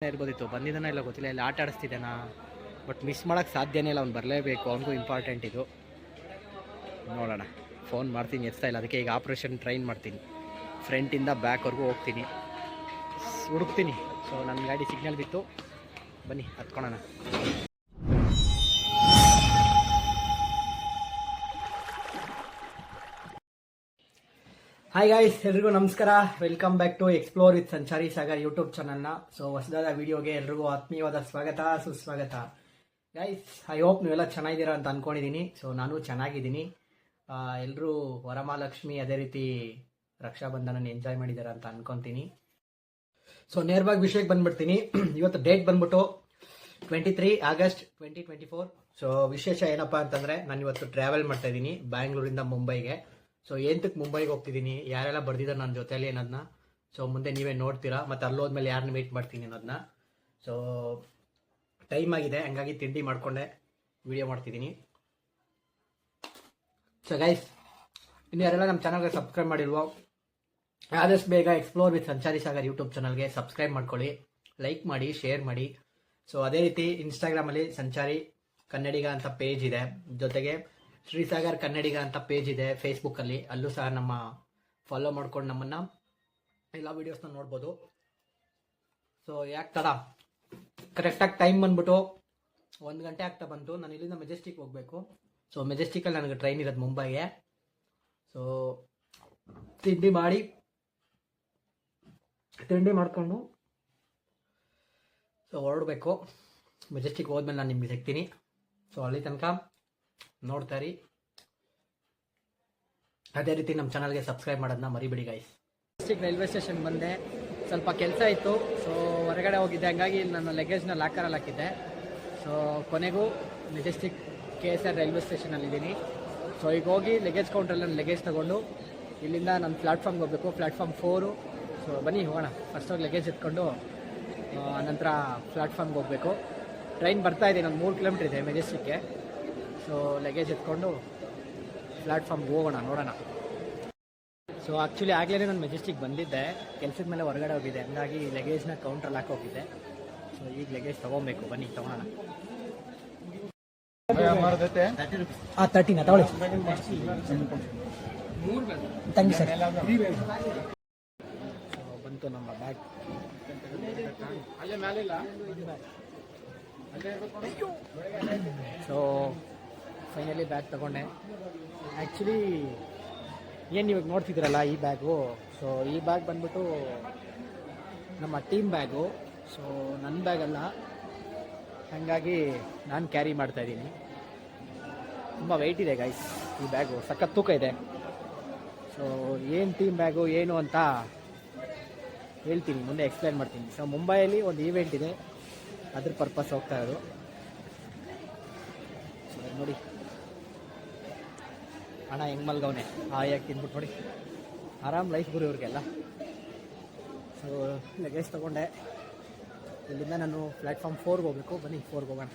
ಇರ್ಬೋದಿತ್ತು, ಬಂದಿದ್ದಾನ ಇಲ್ಲ ಗೊತ್ತಿಲ್ಲ, ಇಲ್ಲಿ ಆಟ ಆಡಿಸ್ತಿದ್ದಾನ. ಬಟ್ ಮಿಸ್ ಮಾಡೋಕ್ಕೆ ಸಾಧ್ಯನೇ ಇಲ್ಲ, ಅವ್ನು ಬರಲೇಬೇಕು, ಅವನಿಗೂ ಇಂಪಾರ್ಟೆಂಟ್ ಇದು. ನೋಡೋಣ, ಫೋನ್ ಮಾಡ್ತೀನಿ, ಎತ್ತಾ ಇಲ್ಲ. ಅದಕ್ಕೆ ಈಗ ಆಪ್ರೇಷನ್ ಟ್ರೈನ್ ಮಾಡ್ತೀನಿ, ಫ್ರಂಟಿಂದ ಬ್ಯಾಕ್ವರೆಗೂ ಹೋಗ್ತೀನಿ, ಹುಡುಕ್ತೀನಿ. ಸೊ ನನ್ನ ಗಾಡಿ ಸಿಗ್ನಲ್ ಬಿತ್ತು, ಬನ್ನಿ ಹತ್ಕೊಳ್ಳೋಣ. ಹಾಯ್ ಗಾಯ್ಸ್, ಎಲ್ರಿಗೂ ನಮಸ್ಕಾರ. Welcome back to explore with Sanchari Sagar YouTube ಚಾನಲ್ನ. ಸೊ ಹೊಸದಾದ ವಿಡಿಯೋಗೆ ಎಲ್ರಿಗೂ ಆತ್ಮೀಯವಾದ ಸ್ವಾಗತ, ಸುಸ್ವಾಗತ. ಗೈಸ್, ಐ ಹೋಪ್ ನೀವೆಲ್ಲ ಚೆನ್ನಾಗಿದ್ದೀರಾ ಅಂತ ಅಂದ್ಕೊಂಡಿದ್ದೀನಿ. ಸೊ ನಾನು ಚೆನ್ನಾಗಿದ್ದೀನಿ. ಎಲ್ಲರೂ ವರಮಹಾಲಕ್ಷ್ಮಿ ಅದೇ ರೀತಿ ರಕ್ಷಾಬಂಧನ ಎಂಜಾಯ್ ಮಾಡಿದ್ದಾರೆ ಅಂತ ಅನ್ಕೊತೀನಿ. ಸೊ ನೇರವಾಗಿ ವಿಷಯಕ್ಕೆ ಬಂದ್ಬಿಡ್ತೀನಿ. ಇವತ್ತು ಡೇಟ್ ಬಂದ್ಬಿಟ್ಟು 23 ಆಗಸ್ಟ್ 2024. ಸೊ ವಿಶೇಷ ಏನಪ್ಪ ಅಂತಂದರೆ, ನಾನು ಇವತ್ತು ಟ್ರಾವೆಲ್ ಮಾಡ್ತಾ ಇದ್ದೀನಿ ಬ್ಯಾಂಗ್ಳೂರಿಂದ ಮುಂಬೈಗೆ. ಸೊ ಏನಕ್ಕೆ ಮುಂಬೈಗೆ ಹೋಗ್ತಿದ್ದೀನಿ, ಯಾರೆಲ್ಲ ಬರ್ದಿದ್ದಾರೆ ನನ್ನ ಜೊತೆಯಲ್ಲಿ ಅನ್ನೋದನ್ನ ಸೊ ಮುಂದೆ ನೀವೇ ನೋಡ್ತೀರಾ. ಮತ್ತು ಅಲ್ಲೋದ್ಮೇಲೆ ಯಾರನ್ನ ಮೀಟ್ ಮಾಡ್ತೀನಿ ಅನ್ನೋದನ್ನ. ಸೊ ಟೈಮ್ ಆಗಿದೆ, ಹಂಗಾಗಿ ತಿಂಡಿ ಮಾಡಿಕೊಂಡೆ ವಿಡಿಯೋ ಮಾಡ್ತಿದ್ದೀನಿ. ಸೊ ಗೈಸ್, ಇನ್ನು ಯಾರೆಲ್ಲ ನಮ್ಮ ಚಾನಲ್ಗೆ ಸಬ್ಸ್ಕ್ರೈಬ್ ಮಾಡಿಲ್ವೋ, ಆದಷ್ಟು ಬೇಗ explore with Sanchari Sagar YouTube ಚಾನಲ್ಗೆ ಸಬ್ಸ್ಕ್ರೈಬ್ ಮಾಡ್ಕೊಳ್ಳಿ, ಲೈಕ್ ಮಾಡಿ, ಶೇರ್ ಮಾಡಿ. ಸೊ ಅದೇ ರೀತಿ ಇನ್ಸ್ಟಾಗ್ರಾಮಲ್ಲಿ ಸಂಚಾರಿ ಕನ್ನಡಿಗ ಅಂತ ಪೇಜ್ ಇದೆ, ಜೊತೆಗೆ ಶ್ರೀಸಾಗರ್ ಕನ್ನಡಿಗ ಅಂತ ಪೇಜ್ ಇದೆ ಫೇಸ್ಬುಕ್ಕಲ್ಲಿ. ಅಲ್ಲೂ ಸಹ ನಮ್ಮ ಫಾಲೋ ಮಾಡ್ಕೊಂಡು ನಮ್ಮನ್ನು ಎಲ್ಲ ವೀಡಿಯೋಸ್ನ ನೋಡ್ಬೋದು. ಸೊ ಯಾಕೆ ತಡ, ಕರೆಕ್ಟಾಗಿ ಟೈಮ್ ಬಂದ್ಬಿಟ್ಟು 1 ಗಂಟೆ ಆಗ್ತಾ ಬಂತು. ನಾನು ಇಲ್ಲಿಂದ ಮೆಜೆಸ್ಟಿಕ್ ಹೋಗಬೇಕು. ಸೊ ಮೆಜೆಸ್ಟಿಕಲ್ಲಿ ನನಗೆ ಟ್ರೈನ್ ಇರೋದು ಮುಂಬೈಗೆ. ಸೊ ತಿಂಡಿ ಮಾಡಿಕೊಂಡು ಸೊ ಹೊರಡಬೇಕು. ಮೆಜೆಸ್ಟಿಕ್ ಹೋದ್ಮೇಲೆ ನಾನು ನಿಮಗೆ ಸಿಗ್ತೀನಿ. ಸೊ ಅಲ್ಲಿ ತನಕ ನೋಡ್ತಾ ಇರಿ. ಅದೇ ರೀತಿ ನಮ್ಮ ಚಾನಲ್ಗೆ ಸಬ್ಸ್ಕ್ರೈಬ್ ಮಾಡೋದನ್ನ ಮರಿಬೇಡಿ ಗೈಸ್. ಮೆಜೆಸ್ಟಿಕ್ ರೈಲ್ವೆ ಸ್ಟೇಷನ್ ಬಂದೆ, ಸ್ವಲ್ಪ ಕೆಲಸ ಇತ್ತು. ಸೊ ಹೊರಗಡೆ ಹೋಗಿದ್ದೆ, ಹಂಗಾಗಿ ನನ್ನ ಲಗೇಜ್ನ ಲಾಕರಲ್ಲಿ ಹಾಕಿದ್ದೆ. ಸೊ ಕೊನೆಗೂ ಮೆಜೆಸ್ಟಿಕ್ KSR ರೈಲ್ವೆ ಸ್ಟೇಷನಲ್ಲಿದ್ದೀನಿ. ಸೊ ಈಗ ಹೋಗಿ ಲಗೇಜ್ ಕೌಂಟ್ರಲ್ಲಿ ನನ್ನ ಲಗೇಜ್ ತೊಗೊಂಡು ಇಲ್ಲಿಂದ ನಾನು ಪ್ಲ್ಯಾಟ್ಫಾರ್ಮ್ಗೆ ಹೋಗಬೇಕು, ಪ್ಲ್ಯಾಟ್ಫಾರ್ಮ್ 4. ಸೊ ಬನ್ನಿ ಹೋಗೋಣ. ಫಸ್ಟೋಗಿ ಲಗೇಜ್ ಎತ್ಕೊಂಡು ಆನಂತರ ಪ್ಲ್ಯಾಟ್ಫಾರ್ಮ್ಗೆ ಹೋಗಬೇಕು. ಟ್ರೈನ್ ಬರ್ತಾಯಿದೆ, ನಾನು 3 ಕಿಲೋಮೀಟ್ರ್ ಇದೆ ಮೆಜೆಸ್ಟಿಕ್ಗೆ. ಸೊ ಲಗೇಜ್ ಎತ್ಕೊಂಡು ಪ್ಲ್ಯಾಟ್ಫಾರ್ಮ್ಗೆ ಹೋಗೋಣ, ನೋಡೋಣ. ಸೊ ಆ್ಯಕ್ಚುಲಿ ಆಗಲೇ ನಾನು ಮೆಜೆಸ್ಟಿಕ್ ಬಂದಿದ್ದೆ, ಕೆಲಸದ ಮೇಲೆ ಹೊರಗಡೆ ಹೋಗಿದ್ದೆ, ಹಂಗಾಗಿ ಲಗೇಜ್ನ ಕೌಂಟ್ರಲ್ಲಿ ಹಾಕಿ ಹೋಗಿದ್ದೆ. ಸೊ ಈಗ ಲಗೇಜ್ ತೊಗೊಬೇಕು, ಬನ್ನಿ ತೊಗೊಳೋಣ. 30 ತಗೊಳ್ಳಿ. Thank you sir. ಸೊ ಬಂತು ನಮ್ಮ ಬ್ಯಾಗ್. ಸೊ ಫೈನಲಿ ಬ್ಯಾಗ್ ತಗೊಂಡೆ. ಆ್ಯಕ್ಚುಲಿ ಏನು ಇವಾಗ ನೋಡ್ತಿದ್ದೀರಲ್ಲ ಈ ಬ್ಯಾಗು, ಸೊ ಈ ಬ್ಯಾಗ್ ಬಂದ್ಬಿಟ್ಟು ನಮ್ಮ ಟೀಮ್ ಬ್ಯಾಗು. ಸೊ ನನ್ನ ಬ್ಯಾಗಲ್ಲ, ಹಾಗಾಗಿ ನಾನು ಕ್ಯಾರಿ ಮಾಡ್ತಾಯಿದ್ದೀನಿ. ತುಂಬ ವೆಯ್ಟ್ ಇದೆ ಗೈಸ್ ಈ ಬ್ಯಾಗು, ಸಖತ್ ತೂಕ ಇದೆ. ಸೊ ಏನು ಟೀಮ್ ಬ್ಯಾಗು ಏನು ಅಂತ ಹೇಳ್ತೀನಿ, ಮುಂದೆ ಎಕ್ಸ್ಪ್ಲೇನ್ ಮಾಡ್ತೀನಿ. ಸೊ ಮುಂಬೈಯಲ್ಲಿ ಒಂದು ಈವೆಂಟ್ ಇದೆ, ಅದ್ರ ಪರ್ಪಸ್ ಹೋಗ್ತಾ ಇರೋದು. ಸೊ ನೋಡಿ ಹಣ ಹೆಂಗೆ ಮಲ್ಗವನೆ, ಹಾಯಾಗಿ ತಿಂದ್ಬಿಟ್ಟು ನೋಡಿ, ಆರಾಮ್ ಲೈಫ್ ಗುರು ಇವ್ರಿಗೆಲ್ಲ. ಸೊ ಲಗೇಜ್ ತೊಗೊಂಡೆ, ಇಲ್ಲಿಂದ ನಾನು ಪ್ಲ್ಯಾಟ್ಫಾರ್ಮ್ 4ಗೆ ಹೋಗಬೇಕು. ಬನ್ನಿ 4ಗೆ ಹೋಗೋಣ.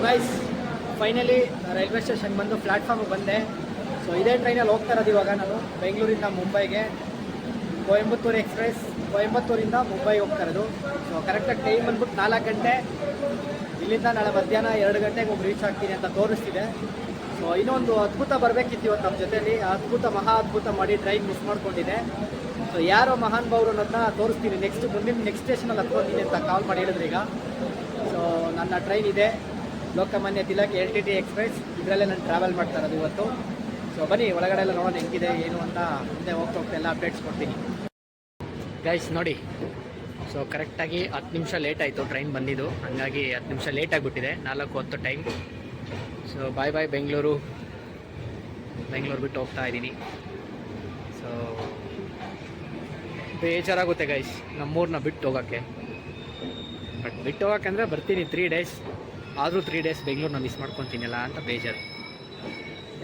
ಗೈಸ್, ಫೈನಲಿ ರೈಲ್ವೆ ಸ್ಟೇಷನ್ ಬಂದು ಪ್ಲ್ಯಾಟ್ಫಾರ್ಮಿಗೆ ಬಂದೆ. ಸೊ ಇದೇ ಟ್ರೈನಲ್ಲಿ ಹೋಗ್ತಾ ಇರೋದು ಇವಾಗ ನಾನು ಬೆಂಗಳೂರಿಂದ ಮುಂಬೈಗೆ. ಕೊಯಂಬತ್ತೂರು ಎಕ್ಸ್ಪ್ರೆಸ್, ಕೊಯಂಬತ್ತೂರಿಂದ ಮುಂಬೈಗೆ ಹೋಗ್ತಾ ಇರೋದು. ಸೊ ಕರೆಕ್ಟಾಗಿ ಟೈಮ್ ಬಂದ್ಬಿಟ್ಟು 4 ಗಂಟೆ. ಇಲ್ಲಿಂದ ನಾಳೆ ಮಧ್ಯಾಹ್ನ 2 ಗಂಟೆಗೆ ಹೋಗಿ ರೀಚ್ ಆಗ್ತೀನಿ ಅಂತ ತೋರಿಸ್ತಿದೆ. ಸೊ ಇನ್ನೊಂದು ಅದ್ಭುತ ಬರಬೇಕಿತ್ತು ಇವತ್ತು ನಮ್ಮ ಜೊತೆಯಲ್ಲಿ. ಅದ್ಭುತ, ಮಹಾ ಅದ್ಭುತ ಮಾಡಿ ಟ್ರೈನ್ ಮಿಸ್ ಮಾಡ್ಕೊಂಡಿದೆ. ಸೊ ಯಾರೋ ಮಹಾನ್ ಭಾವರು ಅನ್ನೋದನ್ನ ತೋರಿಸ್ತೀನಿ. ನೆಕ್ಸ್ಟ್ ಸ್ಟೇಷನಲ್ಲಿ ಹತ್ಕೊತೀನಿ ಅಂತ ಕಾಲ್ ಮಾಡಿ ಹೇಳಿದ್ರು ಈಗ. ಸೊ ನನ್ನ ಟ್ರೈನ್ ಇದೆ, ಲೋಕಮಾನ್ಯ ತಿಲಕ್ LTT ಎಕ್ಸ್ಪ್ರೆಸ್. ಇದರಲ್ಲೇ ನಾನು ಟ್ರಾವೆಲ್ ಮಾಡ್ತಾ ಇರೋದು ಇವತ್ತು. ಸೊ ಬನ್ನಿ ಒಳಗಡೆ ಎಲ್ಲ ನೋಡೋಣ ಹೆಂಗಿದೆ ಏನು ಅಂತ. ಮುಂದೆ ಹೋಗ್ತಾ ಎಲ್ಲ ಅಪ್ಡೇಟ್ಸ್ ಕೊಡ್ತೀನಿ ಗೈಸ್. ನೋಡಿ, ಸೊ ಕರೆಕ್ಟಾಗಿ 10 ನಿಮಿಷ ಲೇಟ್ ಆಯಿತು ಟ್ರೈನ್ ಬಂದಿದ್ದು, ಹಾಗಾಗಿ 10 ನಿಮಿಷ ಲೇಟ್ ಆಗಿಬಿಟ್ಟಿದೆ. 4:10 ಟೈಮ್. ಸೊ ಬಾಯ್ ಬಾಯ್ ಬೆಂಗಳೂರು ಬಿಟ್ಟು ಹೋಗ್ತಾ ಇದ್ದೀನಿ. ಸೊ ಬೇಜಾರಾಗುತ್ತೆ ಗೈಸ್ ನಮ್ಮೂರನ್ನ ಬಿಟ್ಟು ಹೋಗೋಕ್ಕೆ. ಬಟ್ ಬಿಟ್ಟು ಹೋಗೋಕ್ಕೆ ಅಂದರೆ ಬರ್ತೀನಿ 3 ಡೇಸ್, ಆದರೂ 3 ಡೇಸ್ ಬೆಂಗಳೂರನ್ನ ಮಿಸ್ ಮಾಡ್ಕೊತೀನಲ್ಲ ಅಂತ ಬೇಜಾರು.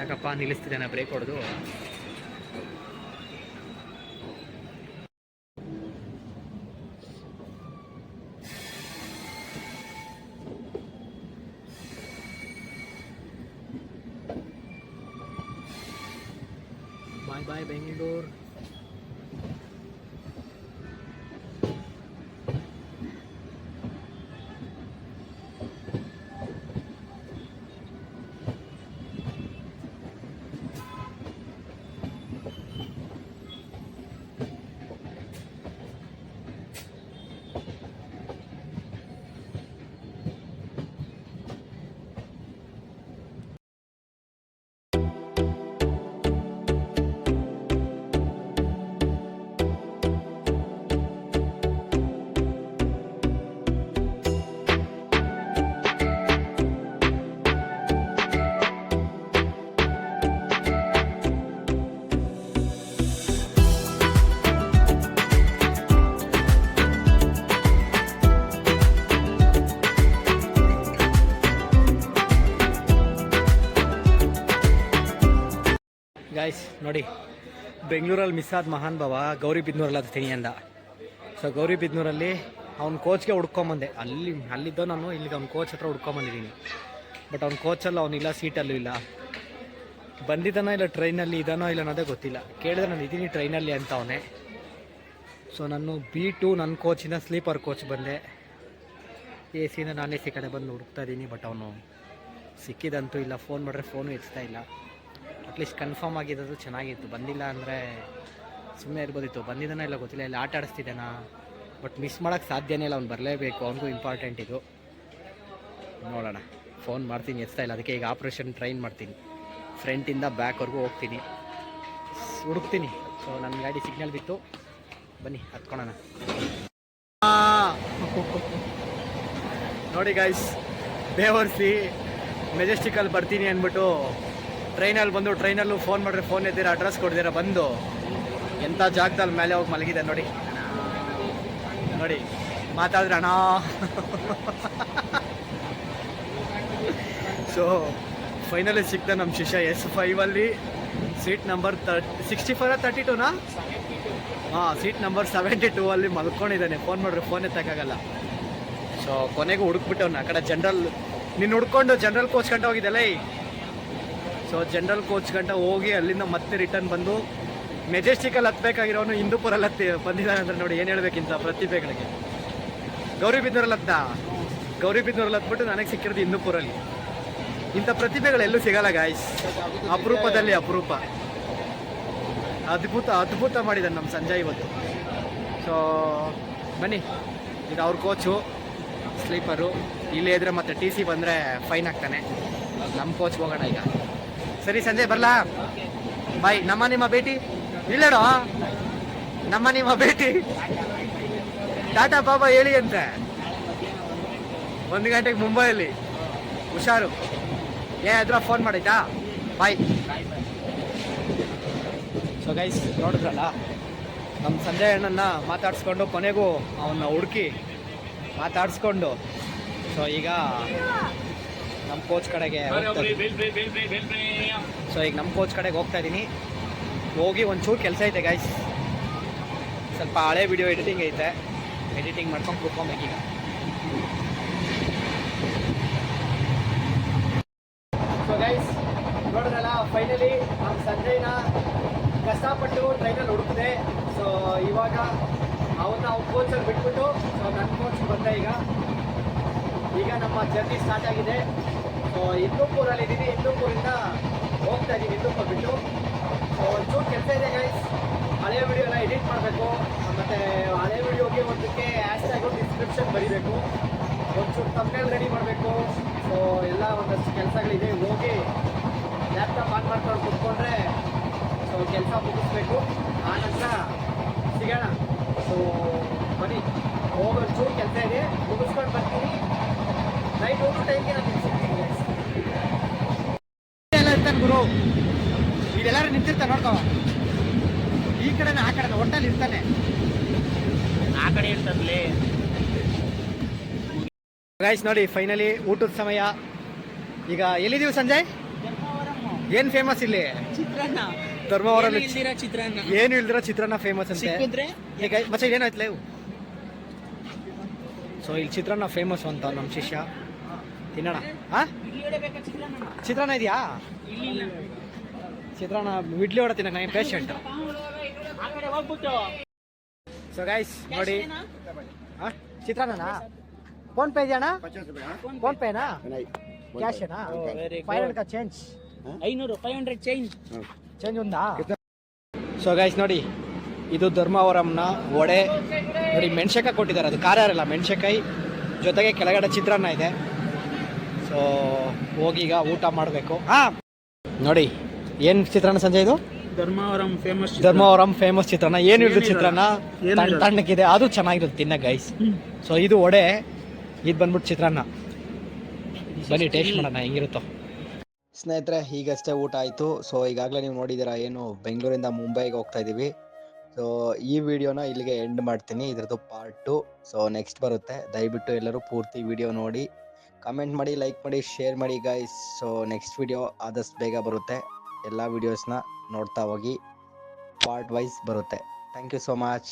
ಯಾಕಪ್ಪ ನಿಲ್ಲಿಸ್ತಿದ್ದಾನೆ ಬ್ರೇಕ್ ಹೊಡೆದು. ಬಾಯ್ ಬಾಯ್ ಬೆಂಗಳೂರು. ಗಾಯ್ಸ್ ನೋಡಿ, ಬೆಂಗಳೂರಲ್ಲಿ ಮಿಸ್ ಆದ ಮಹಾನ್ ಭಾವ ಗೌರಿಬಿದನೂರಲ್ಲಿ ಹತ್ತೀನಿ ಅಂದ. ಸೊ ಗೌರಿಬಿದನೂರಲ್ಲಿ ಅವ್ನ ಕೋಚ್ಗೆ ಹುಡ್ಕೊಂಬಂದೆ. ಅಲ್ಲಿದ್ದೋ ನಾನು ಇಲ್ಲಿಗೆ ಅವ್ನ ಕೋಚ್ ಹತ್ರ ಹುಡ್ಕೊಂಬಂದಿದ್ದೀನಿ. ಬಟ್ ಅವ್ನ ಕೋಚಲ್ಲ, ಅವನಿಲ್ಲ, ಸೀಟಲ್ಲೂ ಇಲ್ಲ. ಬಂದಿದ್ದಾನೋ ಇಲ್ಲ ಟ್ರೈನಲ್ಲಿ ಇದ್ದಾನೋ ಇಲ್ಲ ಅನ್ನೋದೇ ಗೊತ್ತಿಲ್ಲ. ಕೇಳಿದ್ರೆ ನಾನು ಇದ್ದೀನಿ ಟ್ರೈನಲ್ಲಿ ಅಂತ ಅವನೇ. ಸೊ ನಾನು B2 ನನ್ನ ಕೋಚಿಂದ ಸ್ಲೀಪರ್ ಕೋಚ್ ಬಂದೆ. AC ನಾನ್ AC ಕಡೆ ಬಂದು ಹುಡುಕ್ತಾ ಇದ್ದೀನಿ. ಬಟ್ ಅವನು ಸಿಕ್ಕಿದಂತೂ ಇಲ್ಲ. ಫೋನ್ ಮಾಡಿದ್ರೆ ಫೋನು ಎತ್ತಾ ಇಲ್ಲ. ಅಟ್ಲೀಸ್ಟ್ ಕನ್ಫರ್ಮ್ ಆಗಿದ್ದು ಚೆನ್ನಾಗಿತ್ತು. ಬಂದಿಲ್ಲ ಅಂದರೆ ಸುಮ್ಮನೆ ಇರ್ಬೋದಿತ್ತು. ಬಂದಿದ್ದಾನೋ ಇಲ್ಲ ಗೊತ್ತಿಲ್ಲ, ಇಲ್ಲ ಆಟ ಆಡಿಸ್ತಿದ್ದಾನ. ಬಟ್ ಮಿಸ್ ಮಾಡೋಕ್ಕೆ ಸಾಧ್ಯನೇ ಇಲ್ಲ. ಅವ್ನು ಬರಲೇಬೇಕು, ಅವನಿಗೂ ಇಂಪಾರ್ಟೆಂಟ್ ಇದು. ನೋಡೋಣ, ಫೋನ್ ಮಾಡ್ತೀನಿ, ಎತ್ತಾ ಇಲ್ಲ. ಅದಕ್ಕೆ ಈಗ ಆಪ್ರೇಷನ್ ಟ್ರೈನ್ ಮಾಡ್ತೀನಿ. ಫ್ರಂಟಿಂದ ಬ್ಯಾಕ್ವರೆಗೂ ಹೋಗ್ತೀನಿ, ಹುಡುಕ್ತೀನಿ. ಸೊ ನನ್ನ ಗಾಡಿ ಸಿಗ್ನಲ್ ಬಿತ್ತು, ಬನ್ನಿ ಹತ್ಕೊಳ್ಳೋಣ. ನೋಡಿ ಗೈಸ್, ಬೇವರ್ಸಿ ಮೆಜೆಸ್ಟಿಕಲ್ಲಿ ಬರ್ತೀನಿ ಅಂದ್ಬಿಟ್ಟು ಟ್ರೈನಲ್ಲಿ ಬಂದು, ಟ್ರೈನಲ್ಲೂ ಫೋನ್ ಮಾಡಿದ್ರೆ ಫೋನ್ ಎದ್ದಿರ, ಅಡ್ರೆಸ್ ಕೊಡ್ದಿರ ಬಂದು ಎಂಥ ಜಾಗದಲ್ಲಿ ಮೇಲೆ ಹೋಗಿ ಮಲಗಿದೆ ನೋಡಿ. ನೋಡಿ ಮಾತಾಡಿದ್ರೆ ಅಣ್ಣ. ಸೊ ಫೈನಲಿ ಸಿಕ್ತ ನಮ್ಮ ಶಿಷ್ಯ S5 ಸೀಟ್ ನಂಬರ್ 65 32ನಾ? ಹಾಂ, ಸೀಟ್ ನಂಬರ್ 72 ಅಲ್ಲಿ ಮಲ್ಕೊಂಡಿದ್ದಾನೆ. ಫೋನ್ ಮಾಡಿದ್ರೆ ಫೋನ್ ಎತ್ತಕ್ಕಾಗಲ್ಲ. ಸೊ ಕೊನೆಗೂ ಹುಡುಕ್ಬಿಟ್ಟವ್ನ. ಆ ಕಡೆ ಜನರಲ್ ನೀನು ಹುಡ್ಕೊಂಡು ಜನರಲ್ ಕೋಚ್ ಗಂಟ ಹೋಗಿದ್ದಲ್ಲ. ಸೊ ಜನರಲ್ ಕೋಚ್ ಗಂಟ ಹೋಗಿ ಅಲ್ಲಿಂದ ಮತ್ತೆ ರಿಟರ್ನ್ ಬಂದು ಮೆಜೆಸ್ಟಿಕಲ್ಲಿ ಹತ್ಬೇಕಾಗಿರೋನು ಹಿಂದೂಪುರಲ್ಲಿ ಬಂದಿದ್ದಾನೆ ಅಂದರೆ ನೋಡಿ ಏನು ಹೇಳ್ಬೇಕಿಂತ ಪ್ರತಿಭೆಗಳಿಗೆ. ಗೌರಿಬಿದನೂರಲ್ಲಿ ಹತ್ಬಿಟ್ಟು ನನಗೆ ಸಿಕ್ಕಿರೋದು ಹಿಂದೂಪುರಲ್ಲಿ. ಇಂಥ ಪ್ರತಿಭೆಗಳೆಲ್ಲೂ ಸಿಗಲ್ಲ ಗಾಯ್ಸ್. ಅಪರೂಪದಲ್ಲಿ ಅಪರೂಪ. ಅದ್ಭುತ ಮಾಡಿದ್ದಾನೆ ನಮ್ಮ ಸಂಜಯ್ ಇವತ್ತು. ಸೊ ಬನ್ನಿ, ಇದು ಅವ್ರ ಕೋಚು ಸ್ಲೀಪರು. ಇಲ್ಲೇ ಇದ್ರೆ ಮತ್ತೆ TC ಬಂದರೆ ಫೈನ್ ಆಗ್ತಾನೆ. ನಮ್ಮ ಕೋಚ್ಗೆ ಹೋಗೋಣ ಈಗ. ಸರಿ ಸಂಜಯ್ ಬರಲಾ? ಬಾಯ್. ನಿಮ್ಮ ಭೇಟಿ ಇಲ್ಲೇಡೋ, ನಿಮ್ಮ ಭೇಟಿ. ಟಾಟಾ ಬಾಬಾ ಹೇಳಿ ಅಂತೆ. 1 ಗಂಟೆಗೆ ಮುಂಬೈಯಲ್ಲಿ. ಹುಷಾರು. ಅದ್ರ ಫೋನ್ ಮಾಡೈತಾ? ಬಾಯ್. ಸೊ ಗೈಸ್ ನೋಡಿದ್ರಲ್ಲ, ನಮ್ಮ ಸಂಜಯ್ ಅಣ್ಣನ ಮಾತಾಡಿಸ್ಕೊಂಡು ಕೊನೆಗೂ ಅವನ್ನ ಹುಡುಕಿ ಮಾತಾಡಿಸ್ಕೊಂಡು ಸೊ ಈಗ ನಮ್ಮ ಕೋಚ್ ಕಡೆಗೆ ಹೋಗ್ತಾ ಇದ್ದೀನಿ. ಹೋಗಿ ಒಂಚೂರು ಕೆಲಸ ಐತೆ ಗೈಸ್. ಸ್ವಲ್ಪ ಹಳೆ ವಿಡಿಯೋ ಎಡಿಟಿಂಗ್ ಐತೆ, ಎಡಿಟಿಂಗ್ ಮಾಡ್ಕೊಂಡು ಕೂತ್ಕೊಬೇಕೀಗ. ಸೊ ಗೈಸ್ ನೋಡಿದ್ರಲ್ಲ, ಫೈನಲಿ ನಮ್ಮ ಸಂಜಯ್ನ ಕಷ್ಟಪಟ್ಟು ಟ್ರೈನಲ್ಲಿ ಹುಡುಕಿದೆ. ಸೊ ಇವಾಗ ಅವ್ನ ಕೋಚಲ್ಲಿ ಬಿಟ್ಬಿಟ್ಟು ಸೊ ನನ್ನ ಕೋಚ್ ಬಂದೆ. ಈಗ ನಮ್ಮ ಜರ್ನಿ ಸ್ಟಾರ್ಟ್ ಆಗಿದೆ. ಸೊ ಹಿಂದೂಪುರಲ್ಲಿ ಇದ್ದೀನಿ. ಹಿಂದೂಪುರಿಂದ ಹೋಗ್ತಾ ಇದ್ದೀನಿ, ಹಿಂದೂಪುರ ಬಿಟ್ಟು. ಸೊ ಒಂಚೂರು ಕೆಲಸ ಇದೆ ಗೈಸ್. ಹಳೆ ವಿಡಿಯೋ ಎಲ್ಲ ಎಡಿಟ್ ಮಾಡಬೇಕು. ಮತ್ತು ಹಳೆ ವಿಡಿಯೋಗೆ ಒಂದಕ್ಕೆ ಹ್ಯಾಶ್ಟ್ಯಾಗು ಡಿಸ್ಕ್ರಿಪ್ಷನ್ ಬರೀಬೇಕು. ಒಂಚೂರು ತಮ್ನೇಲ್ ರೆಡಿ ಮಾಡಬೇಕು. ಸೊ ಎಲ್ಲ ಒಂದಷ್ಟು ಕೆಲಸಗಳಿದೆ. ಹೋಗಿ ಲ್ಯಾಪ್ಟಾಪ್ ಆನ್ ಮಾಡ್ಕೊಂಡು ಕುತ್ಕೊಂಡ್ರೆ ಸೊ ಕೆಲಸ ಮುಗಿಸ್ಬೇಕು. ಆನಂತರ ಸಿಗೋಣ. ಸೊ ಬನ್ನಿ, ಹೋಗೋಚೂರು ಕೆಲಸ ಇದೆ, ಮುಗಿಸ್ಕೊಂಡು ಬರ್ತೀನಿ. ನೈಟ್ ಊಟ ಟೈಮ್ಗೆ ನಾನು ಸಿಗ್ತೀನಿ. ನಿಂತಿರ್ತಾನೆ ಗುರು, ಇದೆಲ್ಲರೂ ನಿಂತಿರ್ತಾನೆ ನೋಡ್ಕೋ, ಈ ಕಡೆನ ಆ ಕಡೆನ ಒಟ್ಟಲ್ಲಿ ಇರ್ತಾನೆ, ಆ ಕಡೆ ಇರ್ತದ್ಲಿ. ಗೈಸ್ ನೋಡಿ ಫೈನಲಿ ಊಟದ ಸಮಯ. ಈಗ ಎಲ್ಲಿದ್ದೀವಿ ಸಂಜಯ್? ಏನ್ ಫೇಮಸ್ ಇಲ್ಲಿ? ಚಿತ್ರಾನ್ನ. ಧರ್ಮವರಂ ಚಿತ್ರಾನ್ನ ಏನು ಇಲ್ದಿರ ಚಿತ್ರಾನ್ನ ಫೇಮಸ್ ಅಂತೆ. ಈಗ ಮತ್ತೆ ಏನಾಯ್ತಲ್ಲ ಇವು. ಸೊ ಇಲ್ಲಿ ಚಿತ್ರಾನ್ನ ಫೇಮಸ್ ಅಂತ ನಮ್ಮ ಶಿಷ್ಯ ತಿನ್ನೋಣ. ಹಾ ಚಿತ್ರಾನ್ನ ಇದೆಯಾ? ಚಿತ್ರಾನ್ನ ಇಡ್ಲಿ ವಡೆ ತಿನ್ನಕ್ಕೆ ನಾನು ಪೇಷಂಟ್. ಸೊ ಗೈಸ್ ನೋಡಿ, ಚಿತ್ರಾನ್ನ ಫೋನ್ ಪೇ ಇದೆಯಣ್ಣ? ಫೋನ್ ಪೇನಾ ಕ್ಯಾಶೇನಾ? 500 का ಚೇಂಜ್, 500 ಚೇಂಜ್ ఉందా? ಸೊ ಗೈಸ್ ನೋಡಿ, ಇದು ಧರ್ಮವರಂನ ವಡೆ ನೋಡಿ, ಮೆಣಸೆಕಾಯಿ ಕೊಟ್ಟಿದ್ದಾರೆ, ಅದು ಖಾರ ಇರಲ್ಲ, ಮೆಣಸೆಕಾಯಿ ಜೊತೆಗೆ ಕೆಳಗಡೆ ಚಿತ್ರಾನ್ನ ಇದೆ. ಸೊ ಹೋಗೀಗ ಊಟ ಮಾಡಬೇಕು. ನೋಡಿ ಏನು ಚಿತ್ರಾನ್ನ ಸಂಜೆ ಇದು? ಧರ್ಮವರಂ ಫೇಮಸ್ ಚಿತ್ರಾನ್ನ. ಏನು ಇರೋದು ಚಿತ್ರಾನ್ನ ತಣ್ಣಕ್ಕಿದೆ, ಅದು ಚೆನ್ನಾಗಿರುತ್ತೆ ತಿನ್ನ ಗೈಸ್. ಸೊ ಇದು ವಡೆ, ಇದು ಬಂದ್ಬಿಟ್ಟು ಚಿತ್ರಾನ್ನ. ಬನ್ನಿ ಟೇಸ್ಟ್ ಮಾಡೋಣ ಹೆಂಗಿರುತ್ತೋ. ಸ್ನೇಹಿತರೆ ಈಗಷ್ಟೇ ಊಟ ಆಯಿತು. ಸೊ ಈಗಾಗಲೇ ನೀವು ನೋಡಿದ್ದೀರಾ, ಏನು ಬೆಂಗಳೂರಿಂದ ಮುಂಬೈಗೆ ಹೋಗ್ತಾ ಇದ್ದೀವಿ. ಸೊ ಈ ವಿಡಿಯೋನ ಇಲ್ಲಿಗೆ ಎಂಡ್ ಮಾಡ್ತೀನಿ, ಇದ್ರದ್ದು ಪಾರ್ಟ್ 2. ಸೊ ನೆಕ್ಸ್ಟ್ ಬರುತ್ತೆ, ದಯವಿಟ್ಟು ಎಲ್ಲರೂ ಪೂರ್ತಿ ವಿಡಿಯೋ ನೋಡಿ, ಕಮೆಂಟ್ ಮಾಡಿ, ಲೈಕ್ ಮಾಡಿ, ಶೇರ್ ಮಾಡಿ ಗೈಸ್. ಸೊ ನೆಕ್ಸ್ಟ್ ವಿಡಿಯೋ ಆದಷ್ಟು ಬೇಗ ಬರುತ್ತೆ. ಎಲ್ಲ ವೀಡಿಯೋಸ್ನ ನೋಡ್ತಾ ಹೋಗಿ, ಪಾರ್ಟ್ ವೈಸ್ ಬರುತ್ತೆ. Thank you so much.